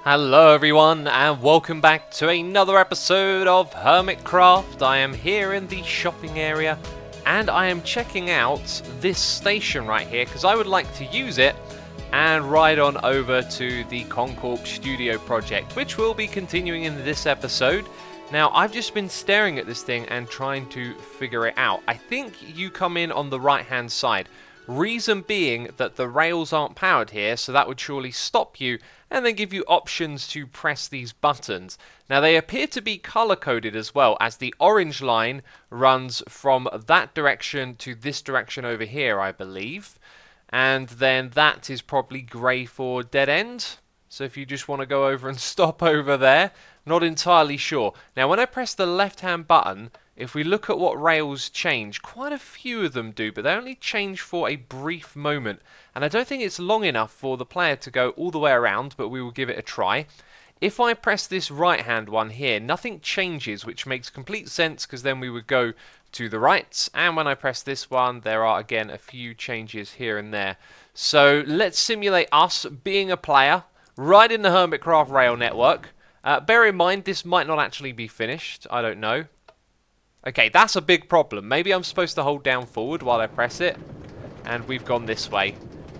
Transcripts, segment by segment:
Hello everyone and welcome back to another episode of Hermitcraft. I am here in the shopping area and I am checking out this station right here because I would like to use it and ride on over to the ConCorp studio project, which will be continuing in this episode. Now, I've just been staring at this thing and trying to figure it out. I think you come in on the right hand side. Reason being that the rails aren't powered here, so that would surely stop you and then give you options to press these buttons. Now they appear to be color coded as well, as the orange line runs from that direction to this direction over here, I believe. And then that is probably grey for dead end. So if you just want to go over and stop over there, not entirely sure. Now when I press the left hand button, if we look at what rails change, quite a few of them do, but they only change for a brief moment. And I don't think it's long enough for the player to go all the way around, but we will give it a try. If I press this right hand one here, nothing changes, which makes complete sense because then we would go to the right. And when I press this one, there are again a few changes here and there. So let's simulate us being a player, riding the Hermitcraft rail network. Bear in mind, this might not actually be finished, I don't know. Okay, that's a big problem. Maybe I'm supposed to hold down forward while I press it. And we've gone this way,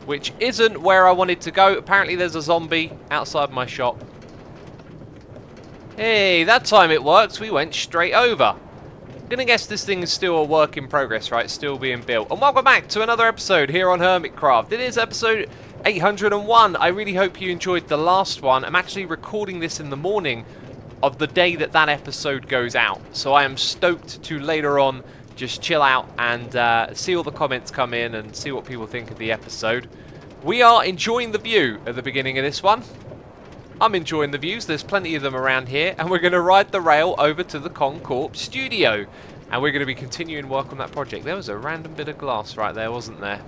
which isn't where I wanted to go. Apparently there's a zombie outside my shop. Hey, that time it worked. We went straight over. I'm going to guess this thing is still a work in progress, right? Still being built. And welcome back to another episode here on Hermitcraft. It is episode 801. I really hope you enjoyed the last one. I'm actually recording this in the morning of the day that episode goes out. So I am stoked to later on just chill out and see all the comments come in and see what people think of the episode. We are enjoying the view at the beginning of this one. I'm enjoying the views. There's plenty of them around here. And we're going to ride the rail over to the ConCorp studio. And we're going to be continuing work on that project. There was a random bit of glass right there, wasn't there?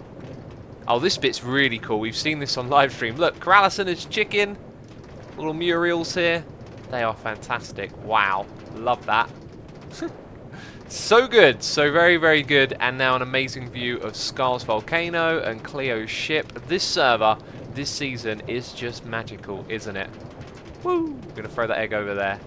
Oh, this bit's really cool. We've seen this on live stream. Look, Corralison is chicken. Little murals here. They are fantastic. Wow. Love that. So good. So very, very good. And now an amazing view of Scar's volcano and Cleo's ship. This server, this season, is just magical, isn't it? Woo! I'm going to throw that egg over there.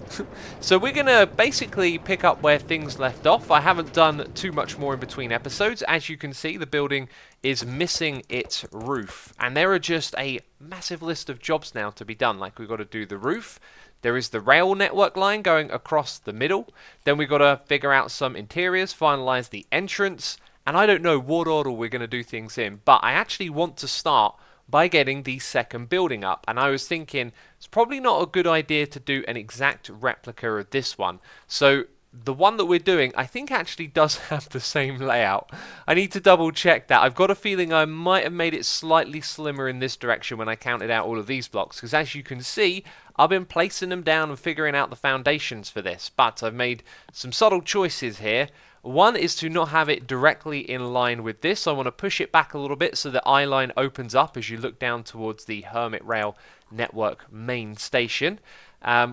So we're going to basically pick up where things left off. I haven't done too much more in between episodes. As you can see, the building is missing its roof. And there are just a massive list of jobs now to be done. Like we've got to do the roof. There is the rail network line going across the middle. Then we've got to figure out some interiors, finalize the entrance. And I don't know what order we're going to do things in. But I actually want to start by getting the second building up. And I was thinking it's probably not a good idea to do an exact replica of this one. So the one that we're doing, I think actually does have the same layout. I need to double check that. I've got a feeling I might have made it slightly slimmer in this direction when I counted out all of these blocks. Because as you can see, I've been placing them down and figuring out the foundations for this. But I've made some subtle choices here. One is to not have it directly in line with this. I want to push it back a little bit so the eye line opens up as you look down towards the Hermit Rail Network main station.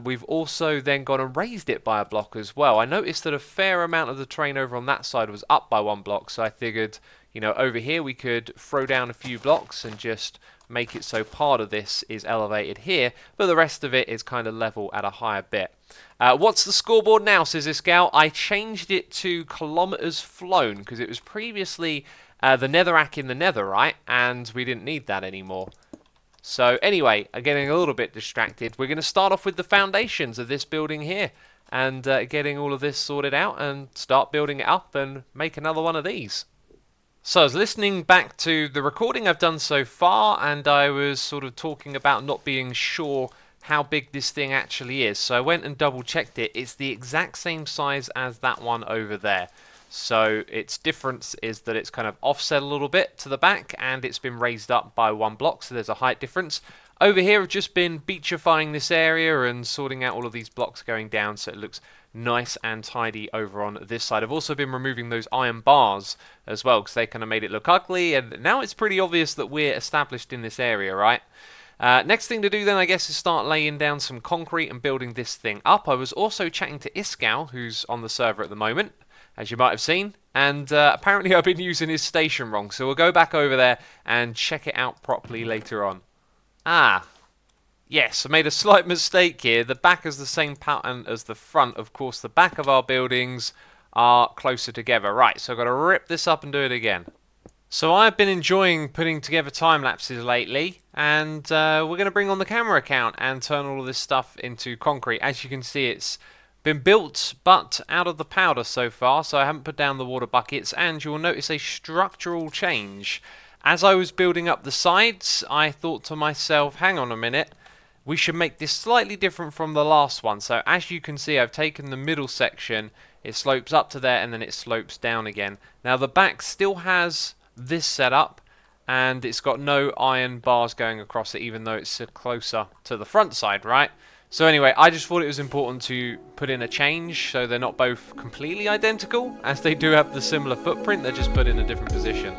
We've also then gone and raised it by a block as well. I noticed that a fair amount of the train over on that side was up by one block, so I figured, you know, over here we could throw down a few blocks and just make it so part of this is elevated here, but the rest of it is kind of level at a higher bit. What's the scoreboard now, says this gal? I changed it to kilometers flown because it was previously the netherrack in the nether, right? And we didn't need that anymore. So anyway, I'm getting a little bit distracted. We're going to start off with the foundations of this building here and getting all of this sorted out and start building it up and make another one of these. So I was listening back to the recording I've done so far and I was sort of talking about not being sure how big this thing actually is. So I went and double checked it. It's the exact same size as that one over there. So its difference is that it's kind of offset a little bit to the back and it's been raised up by one block, so there's a height difference. Over here I've just been beachifying this area and sorting out all of these blocks going down so it looks nice and tidy over on this side. I've also been removing those iron bars as well because they kind of made it look ugly, and now it's pretty obvious that we're established in this area, right? Next thing to do then, I guess, is start laying down some concrete and building this thing up. I was also chatting to Iskal, who's on the server at the moment, as you might have seen, and apparently I've been using his station wrong, so we'll go back over there and check it out properly later on. Ah, Yes, I made a slight mistake here. The back is the same pattern as the front. Of course, the back of our buildings are closer together. Right, so I've got to rip this up and do it again. So I've been enjoying putting together time lapses lately, and we're going to bring on the camera account and turn all of this stuff into concrete. As you can see, it's been built, but out of the powder so far, so I haven't put down the water buckets, and you'll notice a structural change. As I was building up the sides, I thought to myself, hang on a minute, we should make this slightly different from the last one. So as you can see, I've taken the middle section, it slopes up to there, and then it slopes down again. Now the back still has this setup, and it's got no iron bars going across it, even though it's closer to the front side, right? So anyway, I just thought it was important to put in a change so they're not both completely identical, as they do have the similar footprint, they're just put in a different position.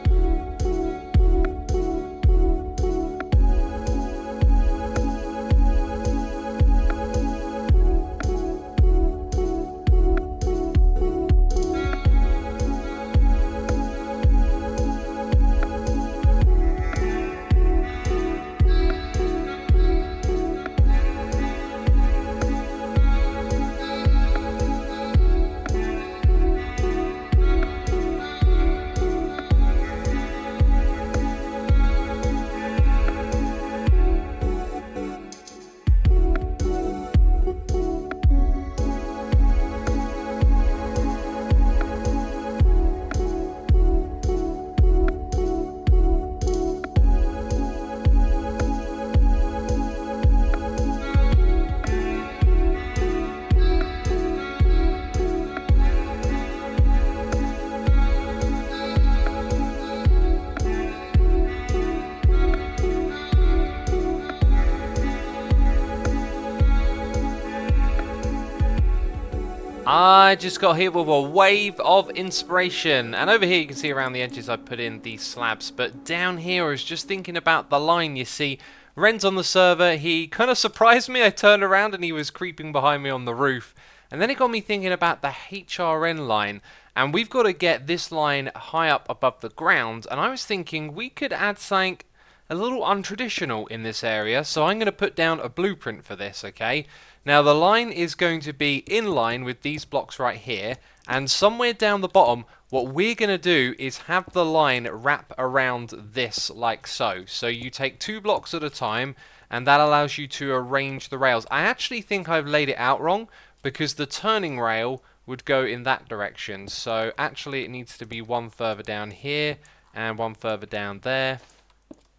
I just got hit with a wave of inspiration, and over here you can see around the edges I put in these slabs, but down here I was just thinking about the line. You see, Ren's on the server, he kind of surprised me. I turned around and he was creeping behind me on the roof, and then it got me thinking about the HRN line, and we've got to get this line high up above the ground, and I was thinking we could add something a little untraditional in this area, so I'm going to put down a blueprint for this, okay? Now the line is going to be in line with these blocks right here, and somewhere down the bottom what we're going to do is have the line wrap around this like so. So you take 2 blocks at a time, and that allows you to arrange the rails. I actually think I've laid it out wrong, because the turning rail would go in that direction, so actually it needs to be one further down here and one further down there.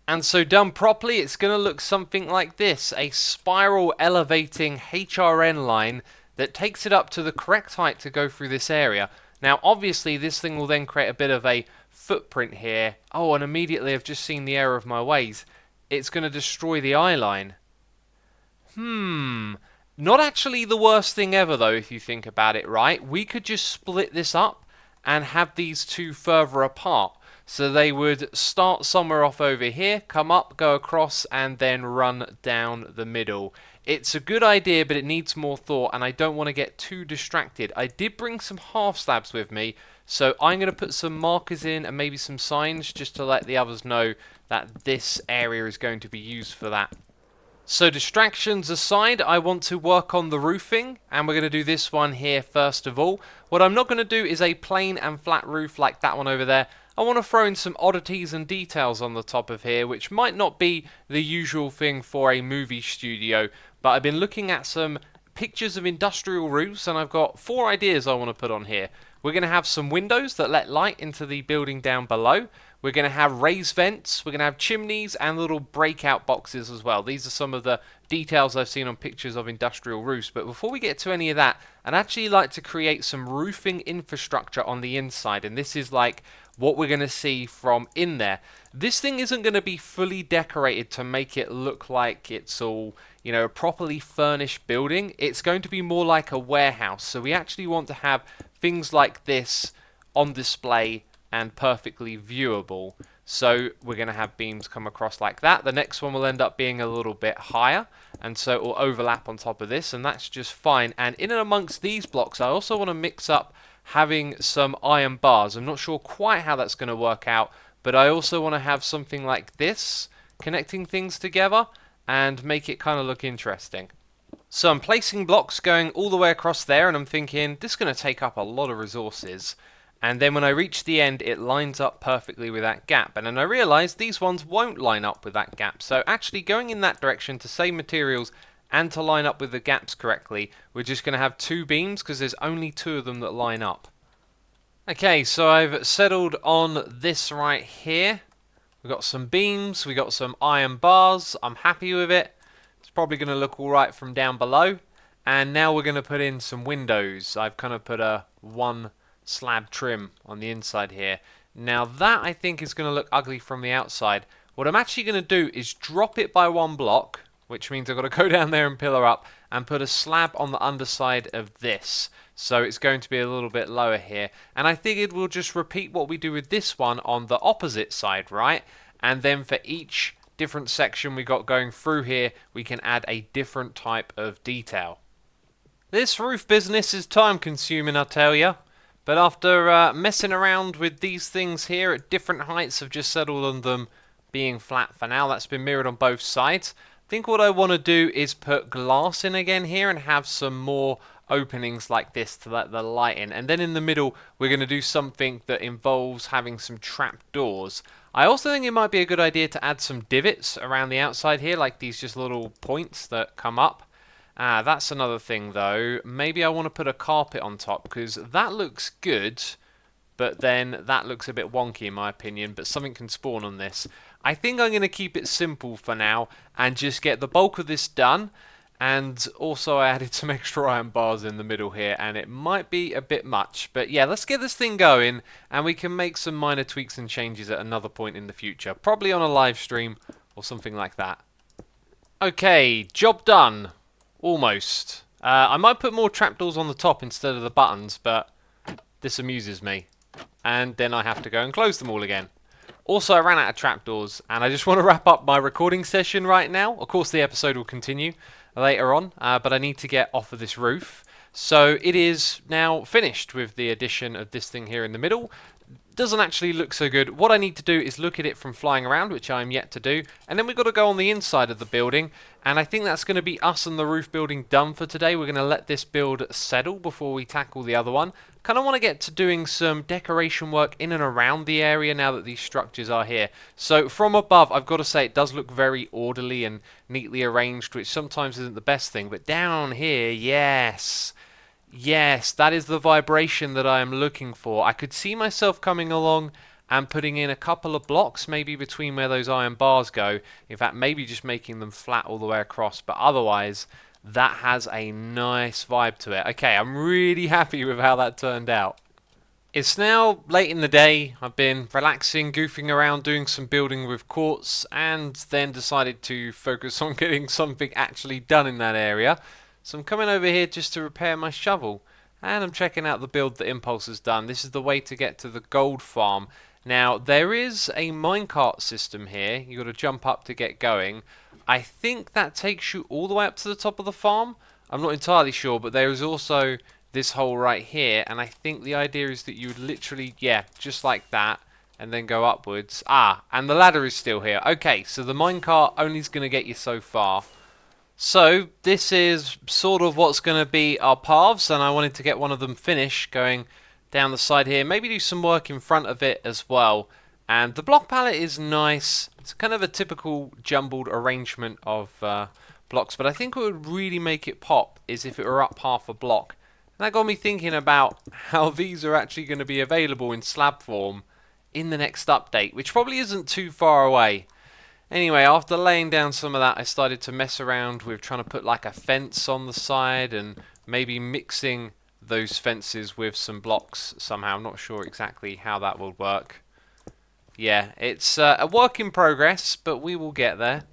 And so done properly, it's going to look something like this, a spiral elevating HRN line that takes it up to the correct height to go through this area. Now obviously this thing will then create a bit of a footprint here. Oh, and immediately I've just seen the error of my ways. It's going to destroy the eye line. Not actually the worst thing ever though, if you think about it, right? We could just split this up and have these two further apart. So they would start somewhere off over here, come up, go across, and then run down the middle. It's a good idea, but it needs more thought, and I don't want to get too distracted. I did bring some half slabs with me, so I'm going to put some markers in and maybe some signs just to let the others know that this area is going to be used for that. So distractions aside, I want to work on the roofing, and we're going to do this one here first of all. What I'm not going to do is a plain and flat roof like that one over there. I want to throw in some oddities and details on the top of here, which might not be the usual thing for a movie studio, but I've been looking at some pictures of industrial roofs, and I've got 4 ideas I want to put on here. We're going to have some windows that let light into the building down below. We're going to have raised vents, we're going to have chimneys and little breakout boxes as well. These are some of the details I've seen on pictures of industrial roofs. But before we get to any of that, I'd actually like to create some roofing infrastructure on the inside. And this is like what we're going to see from in there. This thing isn't going to be fully decorated to make it look like it's all, you know, a properly furnished building. It's going to be more like a warehouse. So we actually want to have things like this on display and perfectly viewable. So we're going to have beams come across like that. The next one will end up being a little bit higher, and so it will overlap on top of this, and that's just fine. And in and amongst these blocks, I also want to mix up having some iron bars. I'm not sure quite how that's going to work out, but I also want to have something like this connecting things together. and make it kind of look interesting. So I'm placing blocks going all the way across there, and I'm thinking this is going to take up a lot of resources. And then when I reach the end, it lines up perfectly with that gap. And then I realize these ones won't line up with that gap. So actually going in that direction to save materials and to line up with the gaps correctly, we're just going to have 2 beams because there's only 2 of them that line up. Okay, so I've settled on this right here. We've got some beams, we've got some iron bars. I'm happy with it. It's probably going to look alright from down below. And now we're going to put in some windows. I've kind of put a 1 slab trim on the inside here. Now that I think is going to look ugly from the outside. What I'm actually going to do is drop it by 1 block, which means I've got to go down there and pillar up and put a slab on the underside of this. So it's going to be a little bit lower here. And I figured we'll just repeat what we do with this one on the opposite side, right? And then for each different section we got going through here, we can add a different type of detail. This roof business is time consuming, I tell ya. But after messing around with these things here at different heights, I've just settled on them being flat for now. That's been mirrored on both sides. I think what I want to do is put glass in again here and have some more openings like this to let the light in. And then in the middle, we're going to do something that involves having some trap doors. I also think it might be a good idea to add some divots around the outside here, like these just little points that come up. That's another thing though. Maybe I want to put a carpet on top because that looks good, but then that looks a bit wonky in my opinion, but something can spawn on this. I think I'm going to keep it simple for now and just get the bulk of this done. And also I added some extra iron bars in the middle here, and it might be a bit much. But yeah, let's get this thing going, and we can make some minor tweaks and changes at another point in the future. Probably on a live stream or something like that. Okay, job done. Almost. I might put more trapdoors on the top instead of the buttons, but this amuses me. And then I have to go and close them all again. Also, I ran out of trapdoors, and I just want to wrap up my recording session right now. Of course, the episode will continue later on, but I need to get off of this roof. So it is now finished with the addition of this thing here in the middle. Doesn't actually look so good. What I need to do is look at it from flying around, which I'm yet to do, and then we've got to go on the inside of the building, and I think that's going to be us and the roof building done for today. We're going to let this build settle before we tackle the other one. Kind of want to get to doing some decoration work in and around the area now that these structures are here. So from above, I've got to say it does look very orderly and neatly arranged, which sometimes isn't the best thing, but down here, yes. Yes, that is the vibration that I am looking for. I could see myself coming along and putting in a couple of blocks, maybe between where those iron bars go. In fact, maybe just making them flat all the way across. But otherwise, that has a nice vibe to it. Okay, I'm really happy with how that turned out. It's now late in the day. I've been relaxing, goofing around, doing some building with quartz, and then decided to focus on getting something actually done in that area. So I'm coming over here just to repair my shovel, and I'm checking out the build that Impulse has done. This is the way to get to the gold farm. Now, there is a minecart system here. You've got to jump up to get going. I think that takes you all the way up to the top of the farm. I'm not entirely sure, but there is also this hole right here, and I think the idea is that you would literally, yeah, just like that, and then go upwards. And the ladder is still here. Okay, so the minecart only is going to get you so far. So this is sort of what's going to be our paths, and I wanted to get one of them finished going down the side here. Maybe do some work in front of it as well. And the block palette is nice. It's kind of a typical jumbled arrangement of blocks, but I think what would really make it pop is if it were up half a block. And that got me thinking about how these are actually going to be available in slab form in the next update, which probably isn't too far away. Anyway, after laying down some of that, I started to mess around with trying to put like a fence on the side and maybe mixing those fences with some blocks somehow. I'm not sure exactly how that will work. Yeah, it's a work in progress, but we will get there.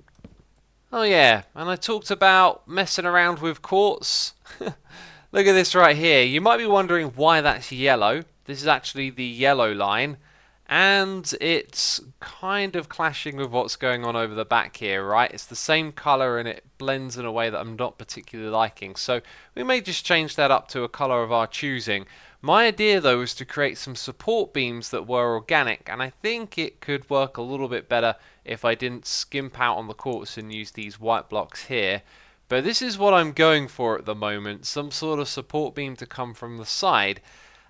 Oh yeah, and I talked about messing around with quartz. Look at this right here. You might be wondering why that's yellow. This is actually the yellow line. And it's kind of clashing with what's going on over the back here, right? It's the same colour and it blends in a way that I'm not particularly liking. So we may just change that up to a colour of our choosing. My idea though was to create some support beams that were organic, and I think it could work a little bit better if I didn't skimp out on the quartz and use these white blocks here. But this is what I'm going for at the moment, some sort of support beam to come from the side.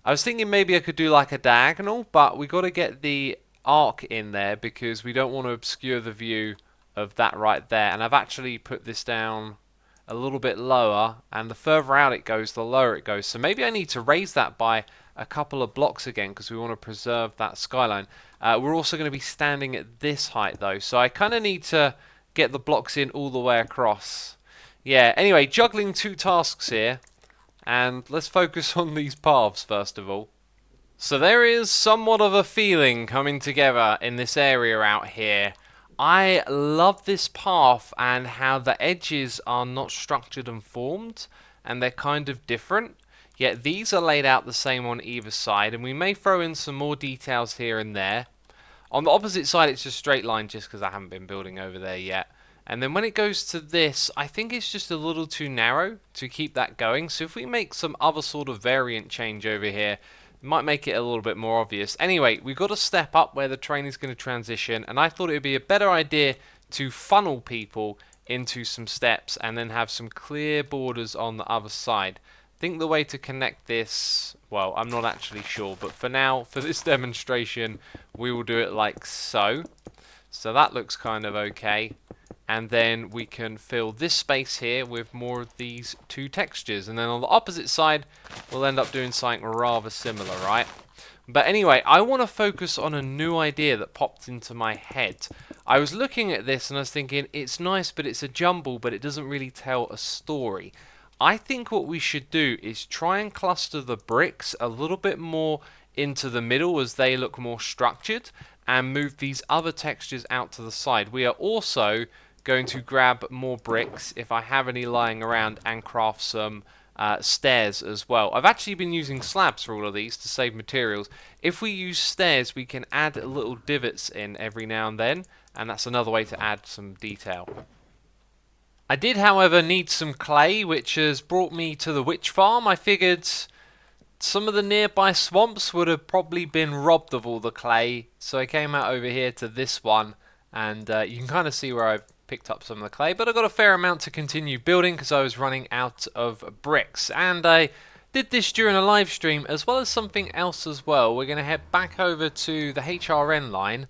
I was thinking maybe I could do like a diagonal, but we got to get the arc in there because we don't want to obscure the view of that right there. And I've actually put this down a little bit lower, and the further out it goes, the lower it goes. So maybe I need to raise that by a couple of blocks again because we want to preserve that skyline. We're also going to be standing at this height though, so I kind of need to get the blocks in all the way across. Yeah, anyway, juggling two tasks here, and let's focus on these paths first of all. So there is somewhat of a feeling coming together in this area out here. I love this path and how the edges are not structured and formed, and they're kind of different. Yet these are laid out the same on either side, and we may throw in some more details here and there. On the opposite side it's just straight line just because I haven't been building over there yet. And then when it goes to this, I think it's just a little too narrow to keep that going. So if we make some other sort of variant change over here, it might make it a little bit more obvious. Anyway, we've got to step up where the train is going to transition, and I thought it would be a better idea to funnel people into some steps and then have some clear borders on the other side. I think the way to connect this, well, I'm not actually sure, but for now, for this demonstration, we will do it like so. So that looks kind of okay. And then we can fill this space here with more of these two textures. And then on the opposite side, we'll end up doing something rather similar, right? But anyway, I want to focus on a new idea that popped into my head. I was looking at this and I was thinking, it's nice, but it's a jumble, but it doesn't really tell a story. I think what we should do is try and cluster the bricks a little bit more into the middle as they look more structured, and move these other textures out to the side. We are also going to grab more bricks if I have any lying around and craft some stairs as well. I've actually been using slabs for all of these to save materials. If we use stairs, we can add little divots in every now and then, and that's another way to add some detail. I did, however, need some clay, which has brought me to the witch farm. I figured some of the nearby swamps would have probably been robbed of all the clay, so I came out over here to this one, and you can kind of see where I've picked up some of the clay, but I got a fair amount to continue building because I was running out of bricks. And I did this during a live stream as well as something else as well. We're going to head back over to the HRN line,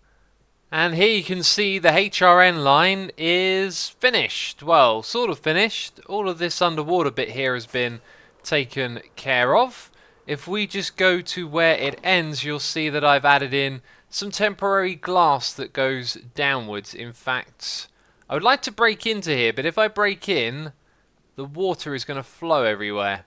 and here you can see the HRN line is finished. Well, sort of finished. All of this underwater bit here has been taken care of. If we just go to where it ends, you'll see that I've added in some temporary glass that goes downwards. In fact, I would like to break into here, but if I break in, the water is going to flow everywhere.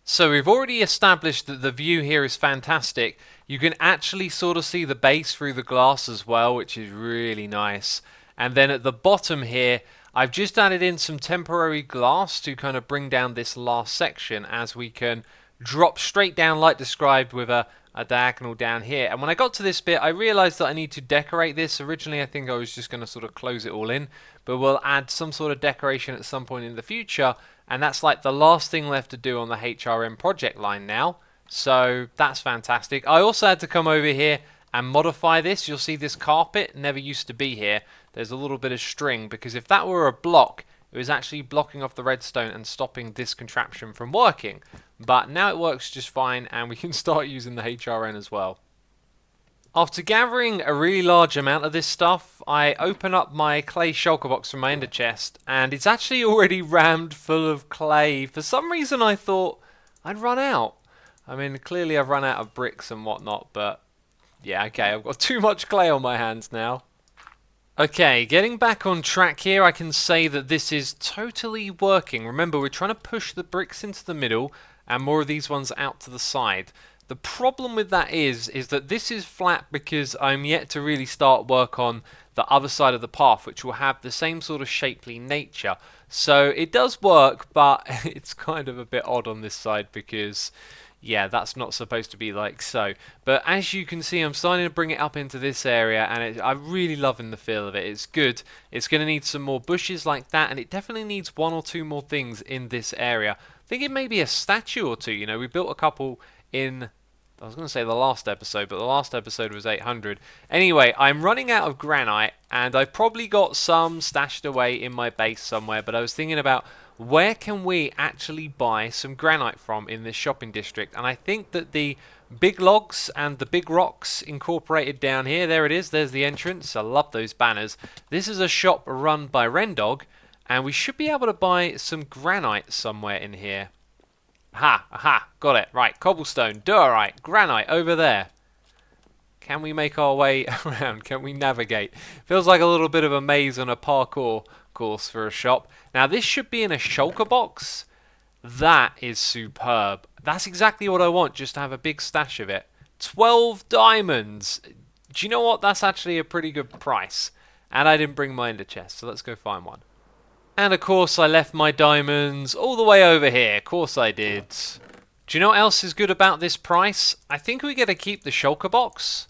So we've already established that the view here is fantastic. You can actually sort of see the base through the glass as well, which is really nice. And then at the bottom here, I've just added in some temporary glass to kind of bring down this last section, as we can drop straight down like described with a diagonal down here. And when I got to this bit, I realized that I need to decorate this. Originally I think I was just going to sort of close it all in, but we'll add some sort of decoration at some point in the future, and that's like the last thing left to do on the HRM project line now. So that's fantastic. I also had to come over here and modify this. You'll see this carpet never used to be here. There's a little bit of string, because if that were a block, it was actually blocking off the redstone and stopping this contraption from working. But now it works just fine, and we can start using the HRN as well. After gathering a really large amount of this stuff, I open up my clay shulker box from my ender chest, and it's actually already rammed full of clay. For some reason I thought I'd run out. I mean, clearly I've run out of bricks and whatnot, but yeah, okay, I've got too much clay on my hands now. Okay, getting back on track here, I can say that this is totally working. Remember, we're trying to push the bricks into the middle and more of these ones out to the side. The problem with that is that this is flat because I'm yet to really start work on the other side of the path, which will have the same sort of shapely nature. So it does work, but it's kind of a bit odd on this side because, Yeah, that's not supposed to be like so. But as you can see, I'm starting to bring it up into this area, and I'm really loving the feel of it. It's good. It's going to need some more bushes like that, and it definitely needs one or two more things in this area. I think it may be a statue or two. You know, we built a couple in... I was going to say the last episode, but the last episode was 800. Anyway, I'm running out of granite, and I've probably got some stashed away in my base somewhere, but I was thinking about where can we actually buy some granite from in this shopping district, and I think that the big logs and the big rocks incorporated down here, there it is, there's the entrance. I love those banners. This is a shop run by Rendog, and we should be able to buy some granite somewhere in here. Aha, got it. Right, cobblestone, diorite, granite over there. Can we make our way around? Can we navigate? Feels like a little bit of a maze on a parkour course for a shop. Now, this should be in a shulker box. That is superb. That's exactly what I want, just to have a big stash of it. 12 diamonds. Do you know what? That's actually a pretty good price. And I didn't bring my ender chest, so let's go find one. And of course I left my diamonds all the way over here. Of course I did. Do you know what else is good about this price? I think we get to keep the shulker box,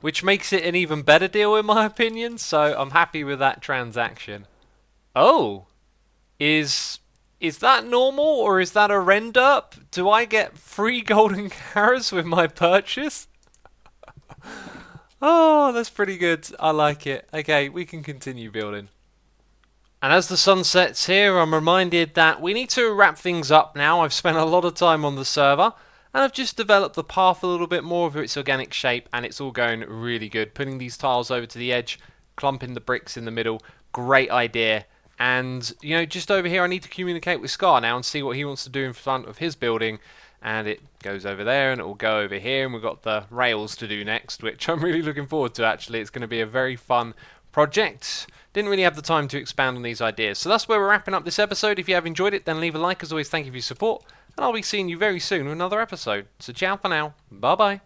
which makes it an even better deal in my opinion. So I'm happy with that transaction. Oh, is that normal or is that a render? Do I get free golden carrots with my purchase? Oh, that's pretty good. I like it. Okay, we can continue building. And as the sun sets here, I'm reminded that we need to wrap things up now. I've spent a lot of time on the server, and I've just developed the path a little bit more of its organic shape, and it's all going really good. Putting these tiles over to the edge, clumping the bricks in the middle, great idea. And, you know, just over here I need to communicate with Scar now and see what he wants to do in front of his building. And it goes over there, and it will go over here, and we've got the rails to do next, which I'm really looking forward to, actually. It's going to be a very fun project. Didn't really have the time to expand on these ideas. So that's where we're wrapping up this episode. If you have enjoyed it, then leave a like. As always, thank you for your support. And I'll be seeing you very soon with another episode. So ciao for now. Bye-bye.